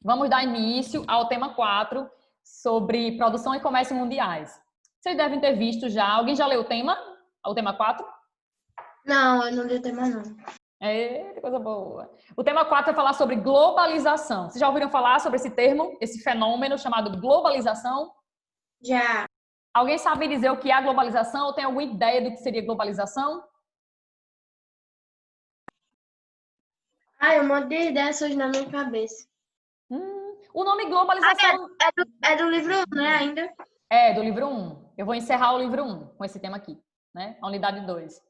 Vamos dar início ao tema 4 sobre produção e comércio mundiais. Vocês devem ter visto já. Alguém já leu o tema? O tema 4? Não, eu não li o tema, não. É, que coisa boa. O tema 4 é falar sobre globalização. Vocês já ouviram falar sobre esse termo, esse fenômeno chamado globalização? Já. Alguém sabe dizer o que é a globalização ou tem alguma ideia do que seria globalização? Um monte de ideias surgem na minha cabeça. O nome globalização... É do livro 1, né, ainda? É, do livro 1. Eu vou encerrar o livro 1 com esse tema aqui, né? A unidade 2.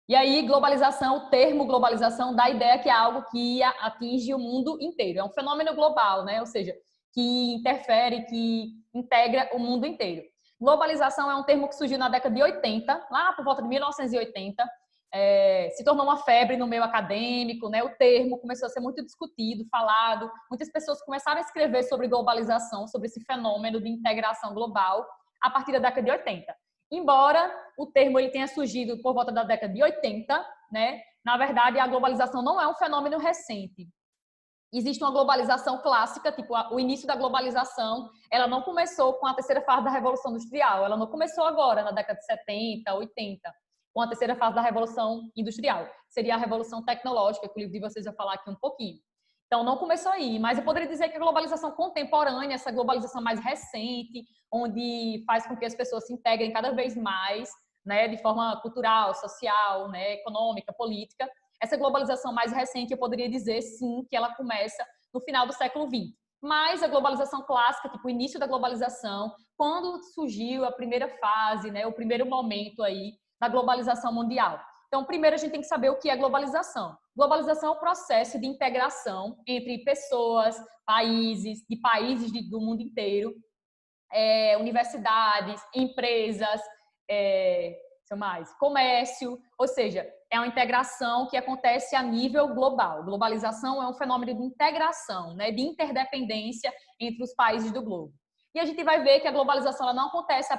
E aí, globalização, o termo globalização dá a ideia que é algo que atinge o mundo inteiro. É um fenômeno global, né? Ou seja, que interfere, que integra o mundo inteiro. Globalização é um termo que surgiu na década de 80, lá por volta de 1980. Se tornou uma febre no meio acadêmico, né? O termo começou a ser muito discutido, falado. Muitas pessoas começaram a escrever sobre globalização, sobre esse fenômeno de integração global, a partir da década de 80. Embora o termo ele tenha surgido por volta da década de 80, né? Na verdade, a globalização não é um fenômeno recente. Existe uma globalização clássica, tipo o início da globalização, ela não começou com a terceira fase da Revolução Industrial, ela não começou agora, na década de 70, 80, com a terceira fase da Revolução Industrial. Seria a Revolução Tecnológica, que o livro de vocês vai falar aqui um pouquinho. Então, não começou aí, mas eu poderia dizer que a globalização contemporânea, essa globalização mais recente, onde faz com que as pessoas se integrem cada vez mais, né, de forma cultural, social, né, econômica, política. Essa globalização mais recente, eu poderia dizer, sim, que ela começa no final do século XX. Mas a globalização clássica, tipo o início da globalização, quando surgiu a primeira fase, né, o primeiro momento aí da globalização mundial. Então, primeiro a gente tem que saber o que é globalização. Globalização é o processo de integração entre pessoas, países, do mundo inteiro, universidades, empresas, comércio, ou seja, é uma integração que acontece a nível global. Globalização é um fenômeno de integração, né, de interdependência entre os países do globo. E a gente vai ver que a globalização ela não acontece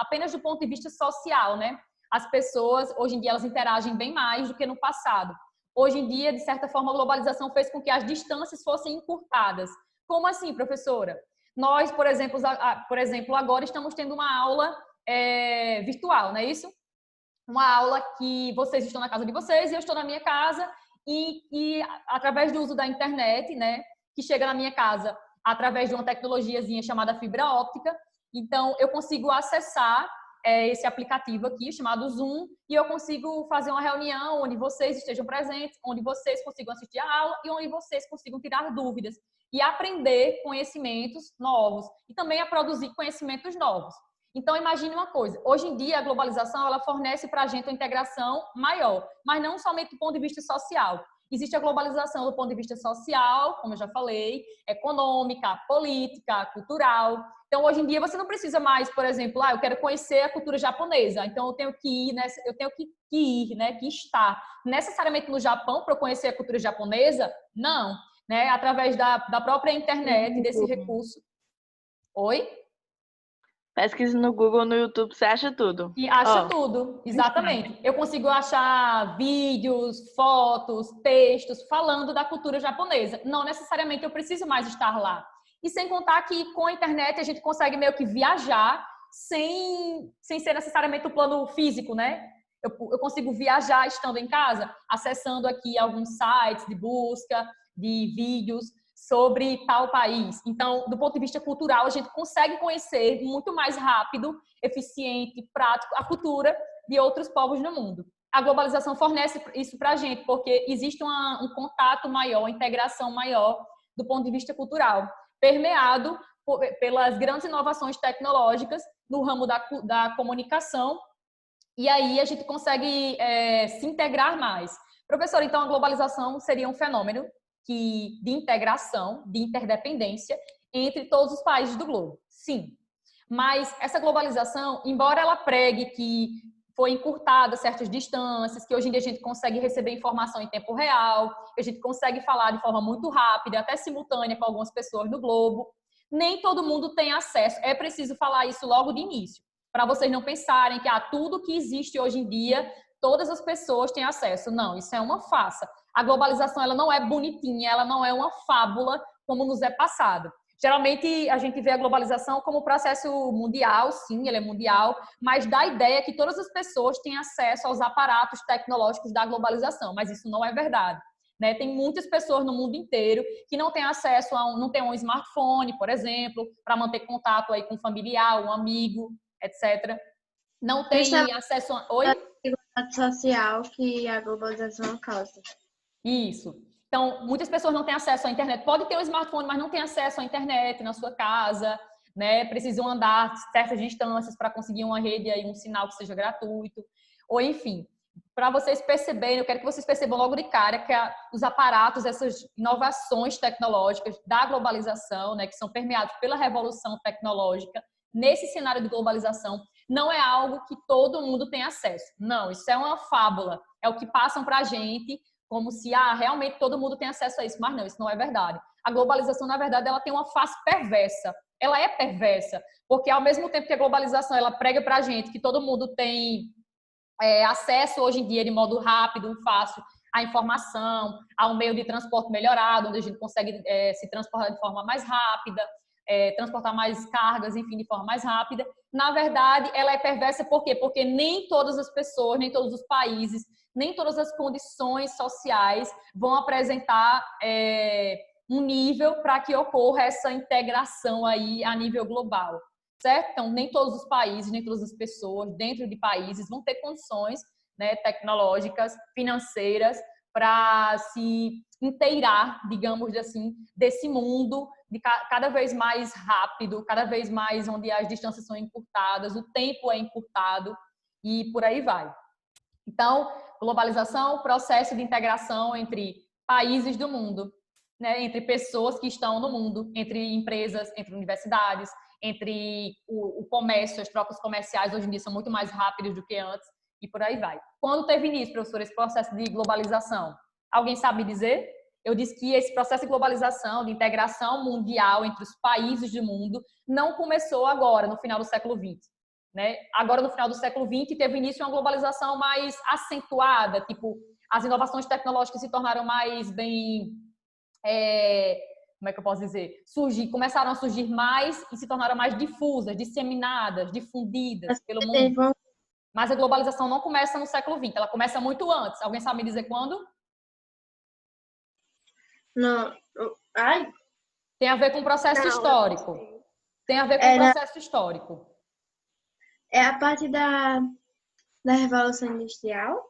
apenas do ponto de vista social, né? As pessoas, hoje em dia, elas interagem bem mais do que no passado. Hoje em dia, de certa forma, a globalização fez com que as distâncias fossem encurtadas. Como assim, professora? Nós, por exemplo, agora estamos tendo uma aula virtual, não é isso? Uma aula que vocês estão na casa de vocês e eu estou na minha casa e através do uso da internet, né, que chega na minha casa através de uma tecnologiazinha chamada fibra óptica, então eu consigo acessar esse aplicativo aqui chamado Zoom e eu consigo fazer uma reunião onde vocês estejam presentes, onde vocês consigam assistir a aula e onde vocês consigam tirar dúvidas e aprender conhecimentos novos e também a produzir conhecimentos novos. Então, imagine uma coisa, hoje em dia a globalização ela fornece para a gente uma integração maior, mas não somente do ponto de vista social. Existe a globalização do ponto de vista social, como eu já falei, econômica, política, cultural. Então, hoje em dia, você não precisa mais, por exemplo, eu quero conhecer a cultura japonesa, então eu tenho que ir, né, que estar necessariamente no Japão para conhecer a cultura japonesa? Não, né? Através da própria internet, desse recurso. Oi? Pesquisa no Google, no YouTube, você acha tudo. E acha tudo, exatamente. Eu consigo achar vídeos, fotos, textos falando da cultura japonesa. Não necessariamente eu preciso mais estar lá. E sem contar que com a internet a gente consegue meio que viajar sem ser necessariamente o plano físico, né? Eu consigo viajar estando em casa, acessando aqui alguns sites de busca, de vídeos sobre tal país. Então, do ponto de vista cultural, a gente consegue conhecer muito mais rápido, eficiente, prático, a cultura de outros povos no mundo. A globalização fornece isso para a gente, porque existe um contato maior, uma integração maior do ponto de vista cultural, permeado pelas grandes inovações tecnológicas no ramo da comunicação, e aí a gente consegue se integrar mais. Professor, então a globalização seria um fenômeno de integração, de interdependência entre todos os países do globo. Sim. Mas essa globalização, embora ela pregue que foi encurtada certas distâncias, que hoje em dia a gente consegue receber informação em tempo real, que a gente consegue falar de forma muito rápida, até simultânea com algumas pessoas no globo, nem todo mundo tem acesso. É preciso falar isso logo de início, para vocês não pensarem que tudo que existe hoje em dia, todas as pessoas têm acesso. Não, isso é uma farsa. A globalização ela não é bonitinha, ela não é uma fábula como nos é passado. Geralmente, a gente vê a globalização como um processo mundial, sim, ele é mundial, mas dá a ideia que todas as pessoas têm acesso aos aparatos tecnológicos da globalização, mas isso não é verdade. Né? Tem muitas pessoas no mundo inteiro que não têm acesso não tem um smartphone, por exemplo, para manter contato aí com um familiar, um amigo, etc. Não tem acesso a... Oi? Desigualdade social que a globalização causa. Isso. Então, muitas pessoas não têm acesso à internet. Pode ter um smartphone, mas não tem acesso à internet na sua casa, né? Precisam andar certas distâncias para conseguir uma rede aí, um sinal que seja gratuito. Ou enfim, para vocês perceberem, eu quero que vocês percebam logo de cara que os aparatos, essas inovações tecnológicas da globalização, né, que são permeados pela revolução tecnológica, nesse cenário de globalização, não é algo que todo mundo tem acesso. Não, isso é uma fábula. É o que passam para a gente como se, realmente todo mundo tem acesso a isso. Mas não, isso não é verdade. A globalização, na verdade, ela tem uma face perversa. Ela é perversa, porque ao mesmo tempo que a globalização, ela prega para a gente que todo mundo tem acesso hoje em dia de modo rápido, fácil, à informação, a um meio de transporte melhorado, onde a gente consegue se transportar de forma mais rápida, transportar mais cargas, enfim, de forma mais rápida. Na verdade, ela é perversa por quê? Porque nem todas as pessoas, nem todos os países, nem todas as condições sociais vão apresentar um nível para que ocorra essa integração aí a nível global, certo? Então, nem todos os países, nem todas as pessoas dentro de países vão ter condições, né, tecnológicas, financeiras, para se inteirar, digamos assim, desse mundo de cada vez mais rápido, cada vez mais onde as distâncias são encurtadas, o tempo é encurtado e por aí vai. Então, globalização, processo de integração entre países do mundo, né, entre pessoas que estão no mundo, entre empresas, entre universidades, entre o comércio, as trocas comerciais hoje em dia são muito mais rápidas do que antes e por aí vai. Quando teve início, professor, esse processo de globalização? Alguém sabe me dizer? Eu disse que esse processo de globalização, de integração mundial entre os países do mundo, não começou agora, no final do século XX. Né? Agora, no final do século XX, teve início uma globalização mais acentuada, tipo, as inovações tecnológicas se tornaram mais bem... como é que eu posso dizer? Começaram a surgir mais e se tornaram mais difusas, disseminadas, difundidas pelo mundo. Mas a globalização não começa no século XX, ela começa muito antes. Alguém sabe me dizer quando? Não. Ai. Tem a ver com o processo histórico. Tem a ver com o processo histórico. É a parte da Revolução Industrial?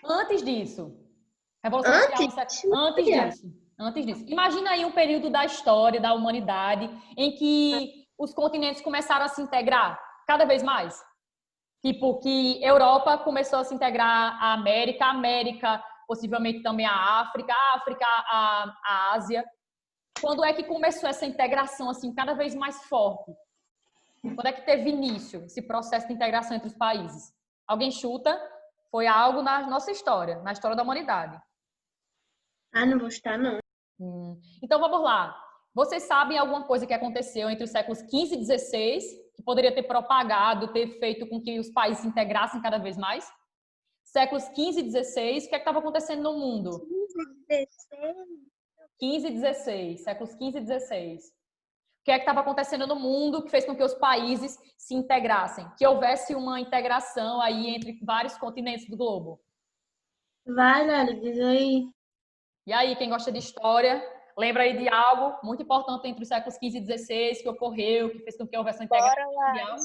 Antes disso. Revolução Industrial. Antes disso. Imagina aí um período da história, da humanidade, em que os continentes começaram a se integrar cada vez mais. Tipo, que Europa começou a se integrar à América, a América possivelmente também a África, a Ásia. Quando é que começou essa integração assim cada vez mais forte? Quando é que teve início esse processo de integração entre os países? Alguém chuta? Foi algo na nossa história, na história da humanidade. Não vou chutar, não. Então, vamos lá. Vocês sabem alguma coisa que aconteceu entre os séculos XV e XVI que poderia ter propagado, ter feito com que os países se integrassem cada vez mais? Séculos XV e XVI, o que estava acontecendo no mundo? XV e XVI, séculos XV e XVI. O que estava acontecendo no mundo que fez com que os países se integrassem? Que houvesse uma integração aí entre vários continentes do globo? Vai, Lali, diz aí. E aí, quem gosta de história, lembra aí de algo muito importante entre os séculos XV e XVI que ocorreu, que fez com que houvesse uma integração mundial?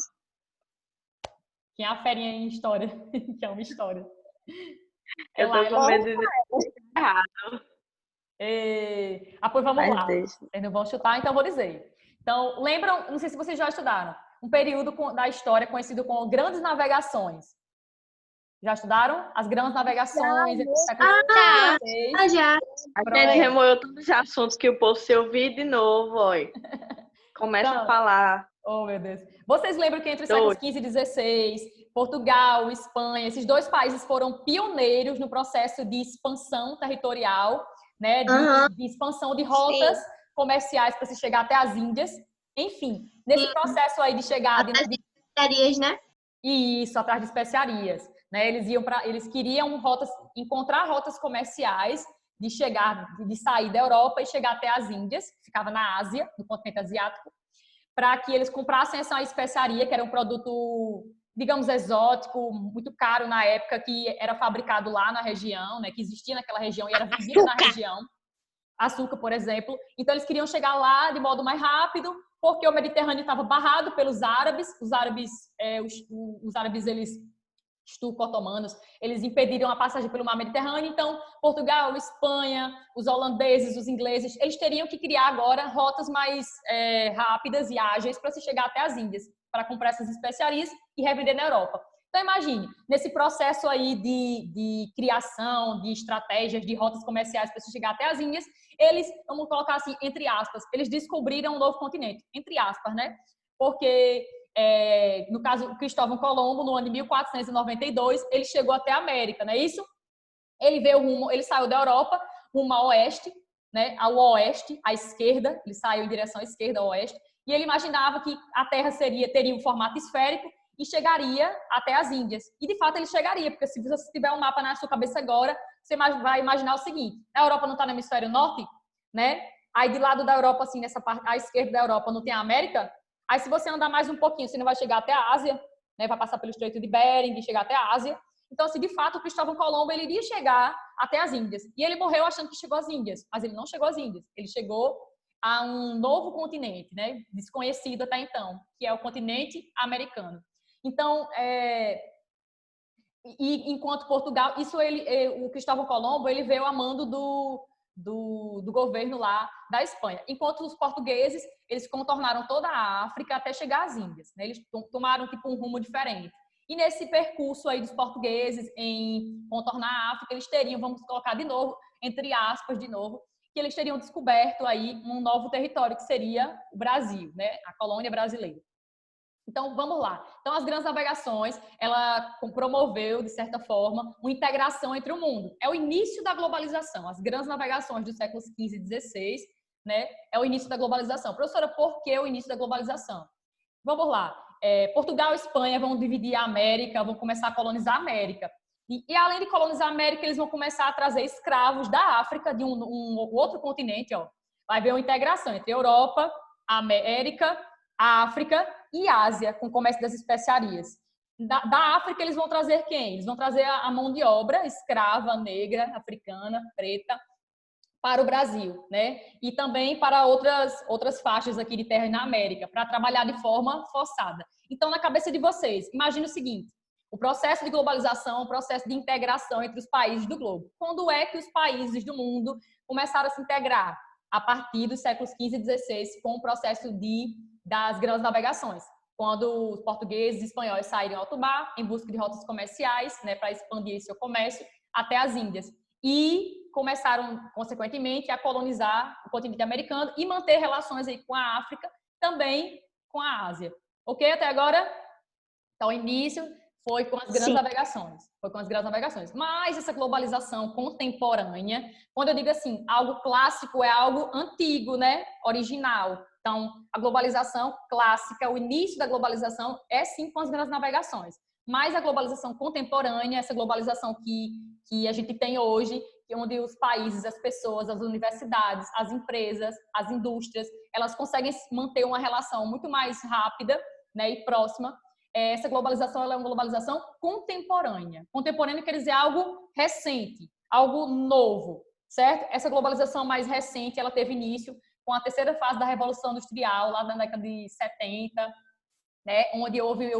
Quem é a ferinha em história? Que é uma história. Eu tô com medo de dizer errado. Pois vamos lá. Deixa. Vocês não vão chutar, então eu vou dizer. Então, lembram, não sei se vocês já estudaram, um período da história conhecido como Grandes Navegações. Já estudaram? As Grandes Navegações. Já. A gente remoeu todos os assuntos que o povo se ouvir de novo, oi. Começa a falar. Oh, meu Deus. Vocês lembram que entre os séculos XV e XVI, Portugal, Espanha, esses dois países foram pioneiros no processo de expansão territorial, né? De expansão de rotas comerciais para se chegar até as Índias. Enfim, nesse processo aí de chegada... Atrás de especiarias, né? Isso, atrás de especiarias. Né? Eles queriam encontrar rotas comerciais de chegar, de sair da Europa e chegar até as Índias, que ficava na Ásia, no continente asiático, para que eles comprassem essa especiaria, que era um produto, digamos, exótico, muito caro na época, que era fabricado lá na região, né, que existia naquela região e era vendido na região. Açúcar, por exemplo. Então, eles queriam chegar lá de modo mais rápido, porque o Mediterrâneo estava barrado pelos árabes. Os árabes, eles, os turco-otomanos, eles impediram a passagem pelo mar Mediterrâneo. Então, Portugal, Espanha, os holandeses, os ingleses, eles teriam que criar agora rotas mais rápidas e ágeis para se chegar até as Índias, para comprar essas especiarias e revender na Europa. Então, imagine, nesse processo aí de criação, de estratégias, de rotas comerciais para se chegar até as Índias, eles, vamos colocar assim, entre aspas, eles descobriram um novo continente, entre aspas, né? Porque, no caso, Cristóvão Colombo, no ano de 1492, ele chegou até a América, não é isso? Ele saiu da Europa rumo ao oeste, né? Ao oeste, à esquerda, ele saiu em direção à esquerda, ao oeste, e ele imaginava que a Terra teria um formato esférico e chegaria até as Índias. E, de fato, ele chegaria, porque se você tiver um mapa na sua cabeça agora, você vai imaginar o seguinte: a Europa não está no hemisfério norte, né? Aí, de lado da Europa, assim, nessa parte, à esquerda da Europa, não tem a América. Aí, se você andar mais um pouquinho, você não vai chegar até a Ásia, né? Vai passar pelo Estreito de Bering e chegar até a Ásia. Então, assim, de fato, o Cristóvão Colombo, ele iria chegar até as Índias. E ele morreu achando que chegou às Índias, mas ele não chegou às Índias. Ele chegou a um novo continente, né? Desconhecido até então, que é o continente americano. Então, enquanto Portugal, o Cristóvão Colombo, ele veio a mando do governo lá da Espanha. Enquanto os portugueses, eles contornaram toda a África até chegar às Índias, né? Eles tomaram tipo um rumo diferente. E nesse percurso aí dos portugueses em contornar a África, eles teriam, vamos colocar de novo, entre aspas, de novo, que eles teriam descoberto aí um novo território que seria o Brasil, né? A colônia brasileira. Então, vamos lá. Então, as grandes navegações, ela promoveu, de certa forma, uma integração entre o mundo. É o início da globalização. As grandes navegações dos séculos XV e XVI, né, é o início da globalização. Professora, por que o início da globalização? Vamos lá. Portugal e Espanha vão dividir a América, vão começar a colonizar a América. E além de colonizar a América, eles vão começar a trazer escravos da África, de um outro continente. Ó. Vai haver uma integração entre Europa, América, África e Ásia, com o comércio das especiarias. Da África, eles vão trazer quem? Eles vão trazer a mão de obra escrava, negra, africana, preta, para o Brasil, né? E também para outras faixas aqui de terra na América, para trabalhar de forma forçada. Então, na cabeça de vocês, imagine o seguinte: o processo de globalização, o processo de integração entre os países do globo. Quando é que os países do mundo começaram a se integrar? A partir dos séculos XV e XVI, com o processo das grandes navegações, quando os portugueses e espanhóis saíram ao alto mar em busca de rotas comerciais, né, para expandir seu comércio até as Índias, e começaram, consequentemente, a colonizar o continente americano e manter relações aí com a África, também com a Ásia. Ok até agora? Então, o início foi com as grandes navegações. Foi com as grandes navegações. Mas essa globalização contemporânea, quando eu digo assim, algo clássico é algo antigo, né? Original. Então, a globalização clássica, o início da globalização é sim com as grandes navegações. Mas a globalização contemporânea, essa globalização que a gente tem hoje, onde os países, as pessoas, as universidades, as empresas, as indústrias, elas conseguem manter uma relação muito mais rápida, né, e próxima. Essa globalização ela é uma globalização contemporânea. Contemporânea quer dizer algo recente, algo novo, certo? Essa globalização mais recente, ela teve início com a terceira fase da Revolução Industrial, lá na década de 70, né, onde houve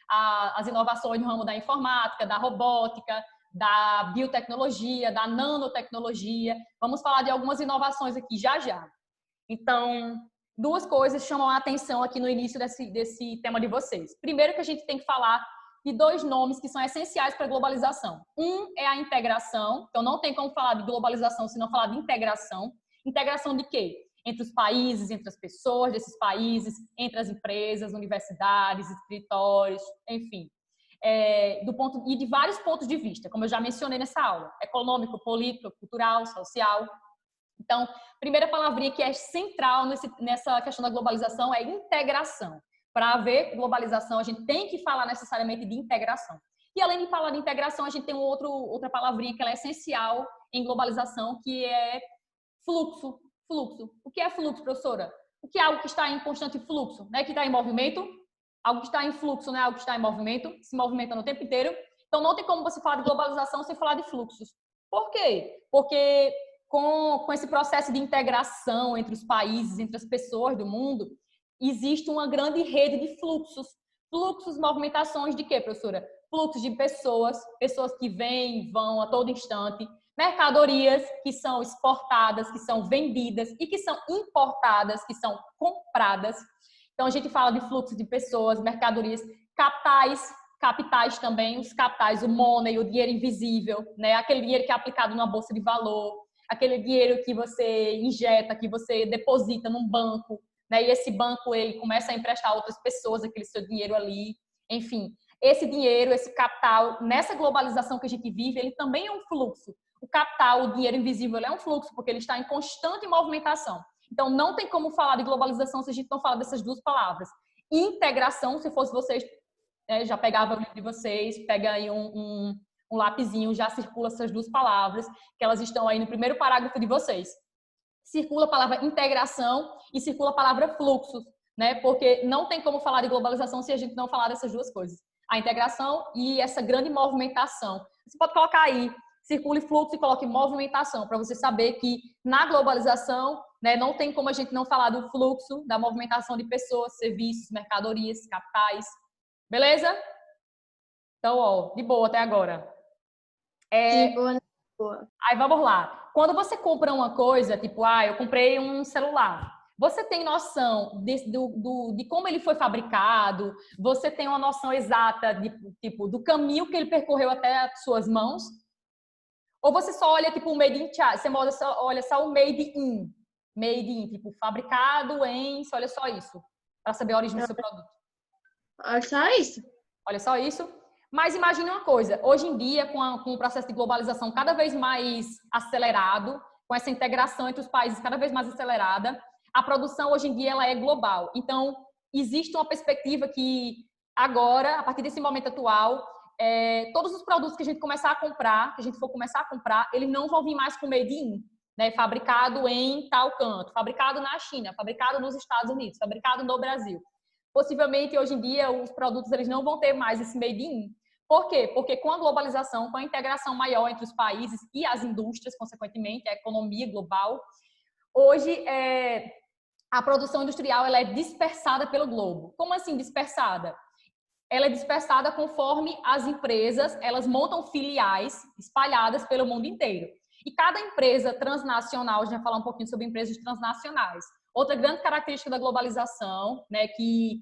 as inovações no ramo da informática, da robótica, da biotecnologia, da nanotecnologia. Vamos falar de algumas inovações aqui já já. Então, duas coisas chamam a atenção aqui no início desse tema de vocês. Primeiro que a gente tem que falar de dois nomes que são essenciais para a globalização. Um é a integração. Então, não tem como falar de globalização se não falar de integração. Integração de quê? Entre os países, entre as pessoas desses países, entre as empresas, universidades, escritórios, enfim. E de vários pontos de vista, como eu já mencionei nessa aula. Econômico, político, cultural, social. Então, primeira palavrinha que é central nessa questão da globalização é integração. Para haver globalização, a gente tem que falar necessariamente de integração. E além de falar de integração, a gente tem outra palavrinha que ela é essencial em globalização, que é fluxo. Fluxo. O que é fluxo, professora? O que é algo que está em constante fluxo, né? Que está em movimento? Algo que está em fluxo, né? Algo que está em movimento, se movimenta no tempo inteiro. Então, não tem como você falar de globalização sem falar de fluxos. Por quê? Porque com esse processo de integração entre os países, entre as pessoas do mundo, existe uma grande rede de fluxos. Fluxos, movimentações de quê, professora? Fluxos de pessoas, pessoas que vêm e vão a todo instante, mercadorias que são exportadas, que são vendidas e que são importadas, que são compradas. Então, a gente fala de fluxo de pessoas, mercadorias, capitais também, os capitais, o money, o dinheiro invisível, né? Aquele dinheiro que é aplicado numa bolsa de valor, aquele dinheiro que você injeta, que você deposita num banco, né? E esse banco, ele começa a emprestar a outras pessoas aquele seu dinheiro ali. Enfim, esse dinheiro, esse capital, nessa globalização que a gente vive, ele também é um fluxo. O capital, o dinheiro invisível, ele é um fluxo, porque ele está em constante movimentação. Então, não tem como falar de globalização se a gente não falar dessas duas palavras. Integração, se fosse vocês, já pegava o livro de vocês, pega aí um lapisinho, já circula essas duas palavras, que elas estão aí no primeiro parágrafo de vocês. Circula a palavra integração e circula a palavra fluxos, né? Porque não tem como falar de globalização se a gente não falar dessas duas coisas. A integração e essa grande movimentação. Você pode colocar aí, circule fluxo e coloque movimentação, para você saber que na globalização, né, não tem como a gente não falar do fluxo, da movimentação de pessoas, serviços, mercadorias, capitais. Beleza? Então, ó, de boa até agora. De boa. Aí vamos lá. Quando você compra uma coisa, tipo, eu comprei um celular. Você tem noção de como ele foi fabricado? Você tem uma noção exata do caminho que ele percorreu até as suas mãos? Ou você só olha, tipo, o made in China? Você olha só o made in. Made in, tipo, fabricado em... Você olha só isso, para saber a origem do seu produto. Olha só isso. Olha só isso. Mas imagine uma coisa, hoje em dia, com o processo de globalização cada vez mais acelerado, com essa integração entre os países cada vez mais acelerada, a produção hoje em dia ela é global. Então, existe uma perspectiva que agora, a partir desse momento atual, todos os produtos que a gente começar a comprar, que a gente for começar a comprar, eles não vão vir mais com made in, né? Fabricado em tal canto, fabricado na China, fabricado nos Estados Unidos, fabricado no Brasil. Possivelmente, hoje em dia, os produtos eles não vão ter mais esse made in. Por quê? Porque com a globalização, com a integração maior entre os países e as indústrias, consequentemente, a economia global, hoje a produção industrial ela é dispersada pelo globo. Como assim dispersada? Ela é dispersada conforme as empresas, elas montam filiais espalhadas pelo mundo inteiro. E cada empresa transnacional, a gente vai falar um pouquinho sobre empresas transnacionais. Outra grande característica da globalização, né, que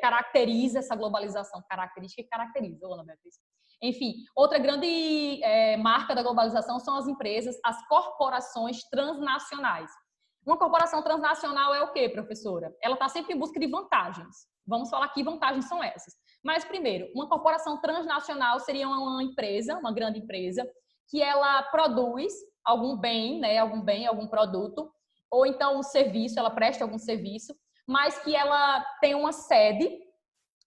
caracteriza essa globalização, característica que caracteriza, Ana Beatriz. Enfim, outra grande marca da globalização são as empresas, as corporações transnacionais. Uma corporação transnacional é o quê, professora? Ela está sempre em busca de vantagens. Vamos falar que vantagens são essas. Mas, primeiro, uma corporação transnacional seria uma empresa, uma grande empresa, que ela produz algum bem, né, algum produto, ou então um serviço, ela presta algum serviço, mas que ela tem uma sede,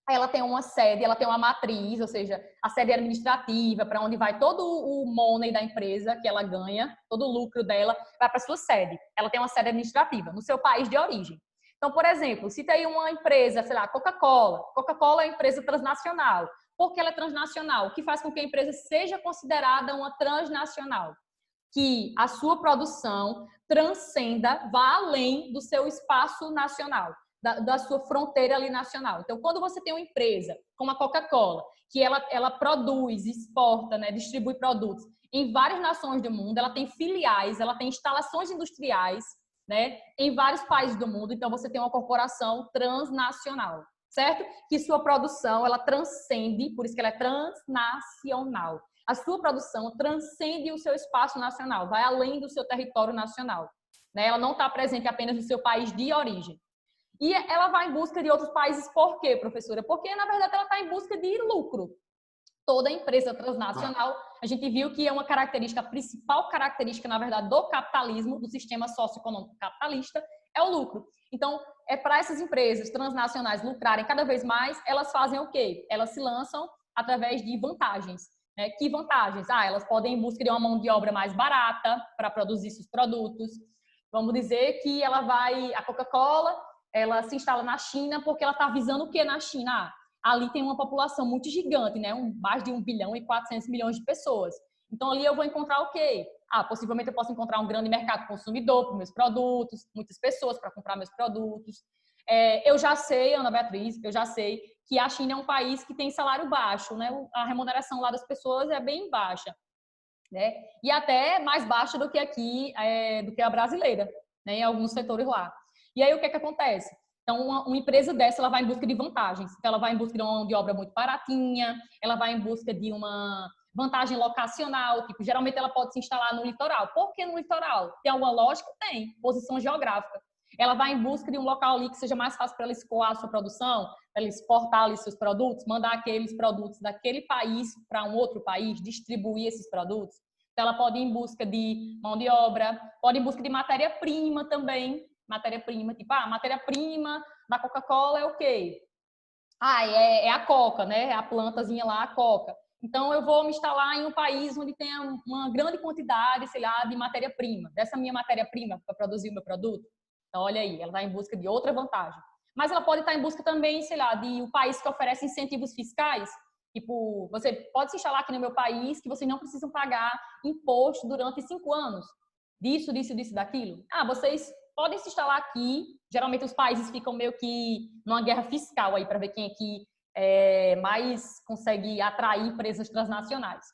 ela tem uma matriz, ou seja, a sede administrativa, para onde vai todo o money da empresa que ela ganha, todo o lucro dela, vai para a sua sede. Ela tem uma sede administrativa no seu país de origem. Então, por exemplo, se tem uma empresa, sei lá, Coca-Cola. Coca-Cola é uma empresa transnacional. Por que ela é transnacional? O que faz com que a empresa seja considerada uma transnacional? Que a sua produção transcenda, vá além do seu espaço nacional, da sua fronteira ali nacional. Então, quando você tem uma empresa como a Coca-Cola, que ela produz, exporta, né, distribui produtos em várias nações do mundo, ela tem filiais, ela tem instalações industriais, né, em vários países do mundo. Então, você tem uma corporação transnacional, certo? Que sua produção, ela transcende, por isso que ela é transnacional. A sua produção transcende o seu espaço nacional, vai além do seu território nacional, né? Ela não está presente apenas no seu país de origem. E ela vai em busca de outros países, por quê, professora? Porque, na verdade, ela está em busca de lucro. Toda empresa transnacional, a gente viu que é uma característica, a principal característica, na verdade, do capitalismo, do sistema socioeconômico capitalista, é o lucro. Então, para essas empresas transnacionais lucrarem cada vez mais, elas fazem o quê? Elas se lançam através de vantagens. né? Que vantagens? Elas podem ir em busca de uma mão de obra mais barata para produzir seus produtos. Vamos dizer que a Coca-Cola, ela se instala na China porque ela está visando o que na China? Ali tem uma população muito gigante, né? Mais de 1 bilhão e 400 milhões de pessoas. Então, ali eu vou encontrar o quê? Possivelmente eu posso encontrar um grande mercado consumidor para meus produtos, muitas pessoas para comprar meus produtos. Eu já sei, Ana Beatriz, que a China é um país que tem salário baixo, né? A remuneração lá das pessoas é bem baixa, né? E até mais baixa do que aqui, do que a brasileira, né? Em alguns setores lá. E aí, o que é que acontece? Então, uma empresa dessa, ela vai em busca de vantagens. Então, ela vai em busca de uma mão de obra muito baratinha, ela vai em busca de uma vantagem locacional, tipo, geralmente ela pode se instalar no litoral. Por que no litoral? Tem alguma lógica? Tem. Posição geográfica. Ela vai em busca de um local ali que seja mais fácil para ela escoar a sua produção, para ela exportar ali seus produtos, mandar aqueles produtos daquele país para um outro país, distribuir esses produtos. Então, ela pode ir em busca de mão de obra, pode ir em busca de matéria-prima também. Matéria-prima, tipo, a matéria-prima da Coca-Cola é o quê? É a coca, né? A plantazinha lá, a coca. Então, eu vou me instalar em um país onde tem uma grande quantidade, sei lá, de matéria-prima. Dessa minha matéria-prima para produzir o meu produto. Então, olha aí, ela está em busca de outra vantagem. Mas ela pode estar em busca também, sei lá, de um país que oferece incentivos fiscais. Tipo, você pode se instalar aqui no meu país que vocês não precisam pagar imposto durante 5 anos. Disso, daquilo. Vocês podem se instalar aqui. Geralmente os países ficam meio que numa guerra fiscal aí para ver quem é que mais consegue atrair empresas transnacionais.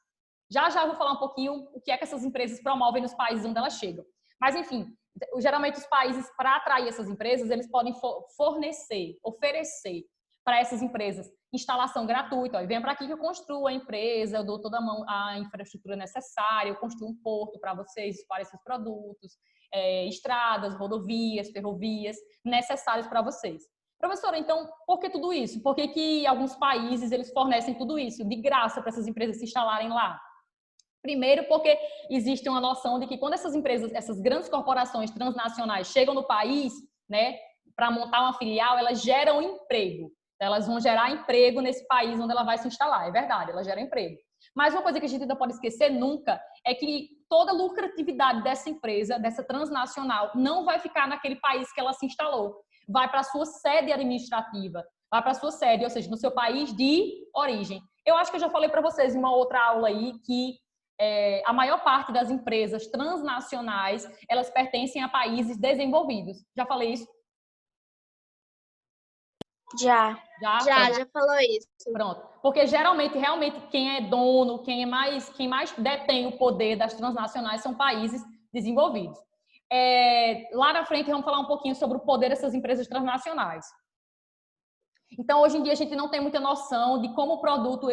Já eu vou falar um pouquinho o que é que essas empresas promovem nos países onde elas chegam. Mas, enfim, geralmente os países, para atrair essas empresas, eles podem oferecer para essas empresas instalação gratuita. Venha para aqui que eu construo a empresa, eu dou toda a infraestrutura necessária, eu construo um porto para vocês escoarem seus produtos, estradas, rodovias, ferrovias necessárias para vocês. Professora, então, por que tudo isso? Por que alguns países eles fornecem tudo isso de graça para essas empresas se instalarem lá? Primeiro, porque existe uma noção de que quando essas empresas, essas grandes corporações transnacionais chegam no país, né, para montar uma filial, elas geram emprego. Elas vão gerar emprego nesse país onde ela vai se instalar. É verdade, ela gera emprego. Mas uma coisa que a gente não pode esquecer nunca é que toda a lucratividade dessa empresa, dessa transnacional, não vai ficar naquele país que ela se instalou. Vai para a sua sede administrativa, vai para a sua sede, ou seja, no seu país de origem. Eu acho que eu já falei para vocês em uma outra aula aí que a maior parte das empresas transnacionais, elas pertencem a países desenvolvidos. Já falei isso? Já falou isso. Pronto. Porque geralmente, realmente, quem é dono, quem mais detém o poder das transnacionais são países desenvolvidos. Lá na frente, vamos falar um pouquinho sobre o poder dessas empresas transnacionais. Então, hoje em dia, a gente não tem muita noção de como o produto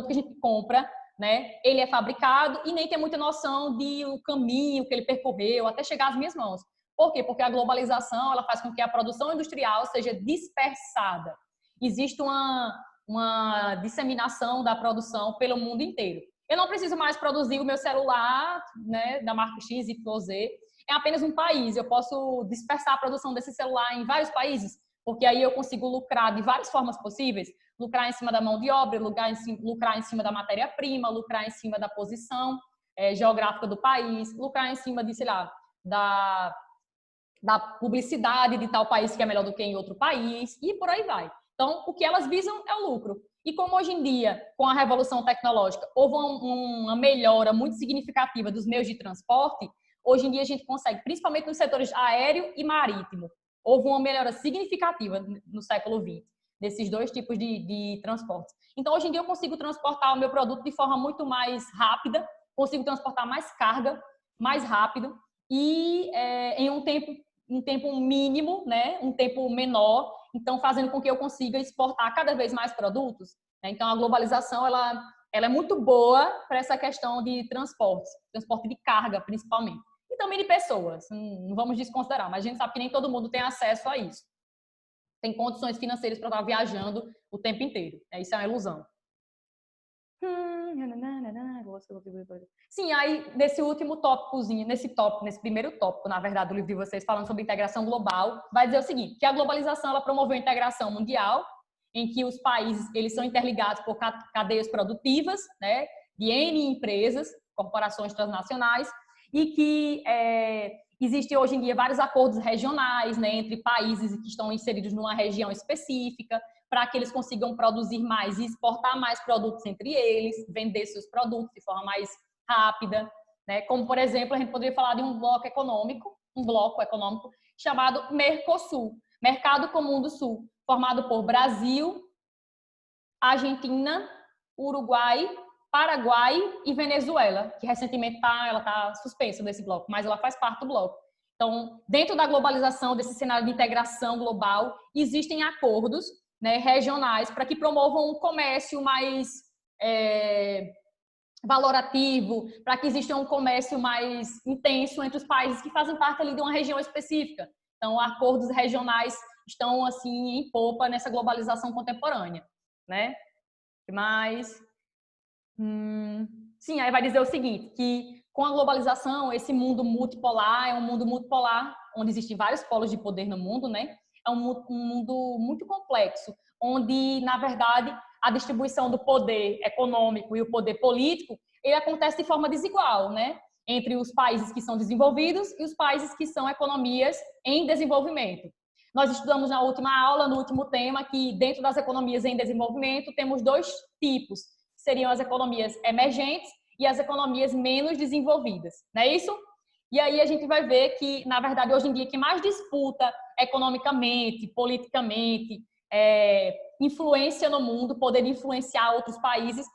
que a gente compra, né, ele é fabricado e nem tem muita noção do caminho que ele percorreu até chegar às minhas mãos. Por quê? Porque a globalização ela faz com que a produção industrial seja dispersada. Existe uma disseminação da produção pelo mundo inteiro. Eu não preciso mais produzir o meu celular, né, da marca XYZ, é apenas um país. Eu posso dispersar a produção desse celular em vários países, porque aí eu consigo lucrar de várias formas possíveis. Lucrar em cima da mão de obra, lucrar em cima da matéria-prima, lucrar em cima da posição geográfica do país, lucrar em cima de, sei lá, da publicidade de tal país que é melhor do que em outro país, e por aí vai. Então, o que elas visam é o lucro. E como hoje em dia, com a revolução tecnológica, houve uma melhora muito significativa dos meios de transporte, hoje em dia a gente consegue, principalmente nos setores aéreo e marítimo, houve uma melhora significativa no século XX, desses dois tipos de transportes. Então, hoje em dia eu consigo transportar o meu produto de forma muito mais rápida, consigo transportar mais carga, mais rápido, e em um tempo mínimo, né? Um tempo menor, então fazendo com que eu consiga exportar cada vez mais produtos. Né? Então a globalização ela é muito boa para essa questão de transporte de carga principalmente, e também de pessoas. Não vamos desconsiderar, mas a gente sabe que nem todo mundo tem acesso a isso. Tem condições financeiras para estar viajando o tempo inteiro. Isso é uma ilusão. Sim, aí nesse último tópicozinho, nesse primeiro tópico, na verdade, do livro de vocês, falando sobre integração global, vai dizer o seguinte, que a globalização ela promoveu a integração mundial, em que os países eles são interligados por cadeias produtivas, né? de N empresas, corporações transnacionais, e que existem hoje em dia vários acordos regionais, né, entre países que estão inseridos numa região específica, para que eles consigam produzir mais e exportar mais produtos entre eles, vender seus produtos de forma mais rápida, né? Como, por exemplo, a gente poderia falar de um bloco econômico chamado Mercosul, Mercado Comum do Sul, formado por Brasil, Argentina, Uruguai, Paraguai e Venezuela, que recentemente ela está suspensa desse bloco, mas ela faz parte do bloco. Então, dentro da globalização, desse cenário de integração global, existem acordos, né, regionais para que promovam um comércio mais valorativo, para que exista um comércio mais intenso entre os países que fazem parte ali de uma região específica. Então, acordos regionais estão assim em popa nessa globalização contemporânea, né? Mas sim, aí vai dizer o seguinte, que com a globalização, esse mundo multipolar é um mundo multipolar onde existem vários polos de poder no mundo, né? É um mundo muito complexo, onde, na verdade, a distribuição do poder econômico e o poder político, ele acontece de forma desigual, né? Entre os países que são desenvolvidos e os países que são economias em desenvolvimento. Nós estudamos na última aula, no último tema, que dentro das economias em desenvolvimento temos dois tipos, que seriam as economias emergentes e as economias menos desenvolvidas, não é isso? E aí a gente vai ver que, na verdade, hoje em dia, quem mais disputa economicamente, politicamente, influência no mundo, poder influenciar outros países,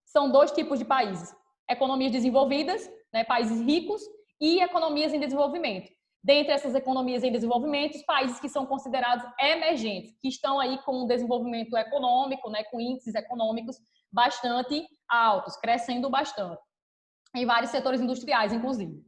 são dois tipos de países. Economias desenvolvidas, né, países ricos, e economias em desenvolvimento. Dentre essas economias em desenvolvimento, os países que são considerados emergentes, que estão aí com um desenvolvimento econômico, né, com índices econômicos bastante altos, crescendo bastante, em vários setores industriais, inclusive.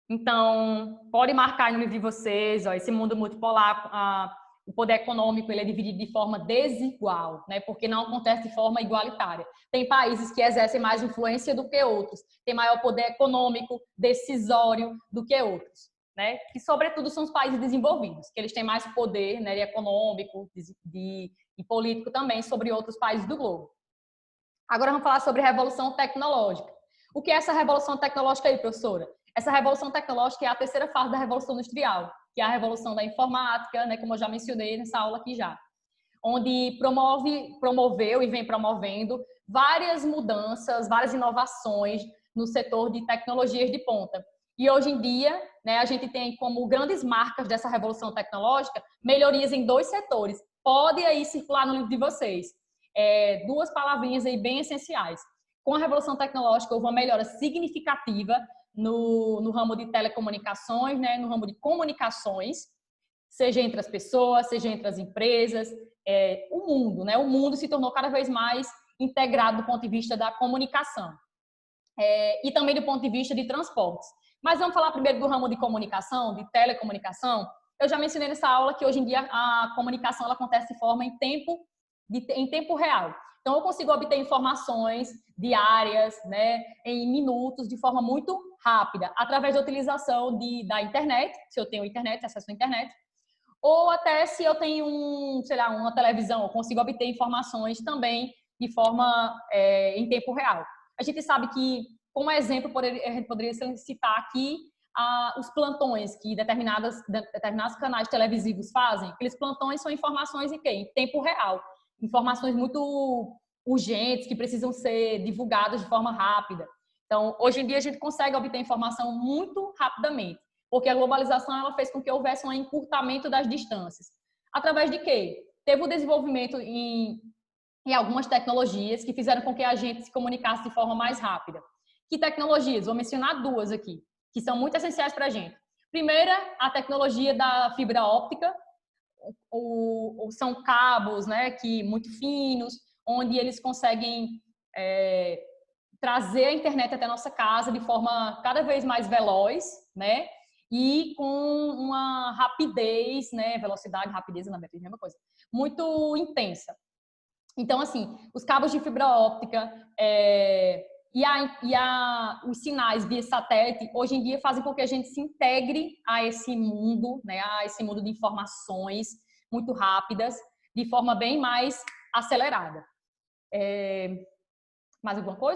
Então, pode marcar no livro de vocês, ó, esse mundo multipolar, o poder econômico ele é dividido de forma desigual, né? Porque não acontece de forma igualitária. Tem países que exercem mais influência do que outros, tem maior poder econômico, decisório do que outros, né? E, sobretudo, são os países desenvolvidos, que eles têm mais poder, né, econômico e político também sobre outros países do globo. Agora vamos falar sobre revolução tecnológica. O que é essa revolução tecnológica aí, professora? Essa revolução tecnológica é a terceira fase da revolução industrial, que é a revolução da informática, né, como eu já mencionei nessa aula aqui já, onde promoveu e vem promovendo várias mudanças, várias inovações no setor de tecnologias de ponta. E hoje em dia, né, a gente tem como grandes marcas dessa revolução tecnológica melhorias em dois setores. Pode aí circular no livro de vocês. Duas palavrinhas aí bem essenciais. Com a revolução tecnológica houve uma melhora significativa no ramo de telecomunicações, né, no ramo de comunicações, seja entre as pessoas, seja entre as empresas, o mundo, né? O mundo se tornou cada vez mais integrado do ponto de vista da comunicação e também do ponto de vista de transportes. Mas vamos falar primeiro do ramo de comunicação, de telecomunicação. Eu já mencionei nessa aula que hoje em dia a comunicação ela acontece de forma em tempo real. Então, eu consigo obter informações diárias, né, em minutos, de forma muito rápida, através da utilização da internet, se eu tenho internet, acesso à internet, ou até se eu tenho uma televisão, eu consigo obter informações também de forma em tempo real. A gente sabe que, como exemplo, a gente poderia citar aqui os plantões que determinados canais televisivos fazem. Aqueles plantões são informações em tempo real. Informações muito urgentes que precisam ser divulgadas de forma rápida. Então, hoje em dia a gente consegue obter informação muito rapidamente, porque a globalização ela fez com que houvesse um encurtamento das distâncias. Através de quê? Teve o desenvolvimento em algumas tecnologias que fizeram com que a gente se comunicasse de forma mais rápida. Que tecnologias? Vou mencionar duas aqui, que são muito essenciais para a gente. Primeira, a tecnologia da fibra óptica, são cabos, né, muito finos, onde eles conseguem trazer a internet até a nossa casa de forma cada vez mais veloz, né, e com uma rapidez, né, velocidade, rapidez, na verdade, é a mesma coisa, muito intensa. Então, assim, os cabos de fibra óptica os sinais via satélite, hoje em dia, fazem com que a gente se integre a esse mundo, né, a esse mundo de informações muito rápidas, de forma bem mais acelerada. Mais alguma coisa?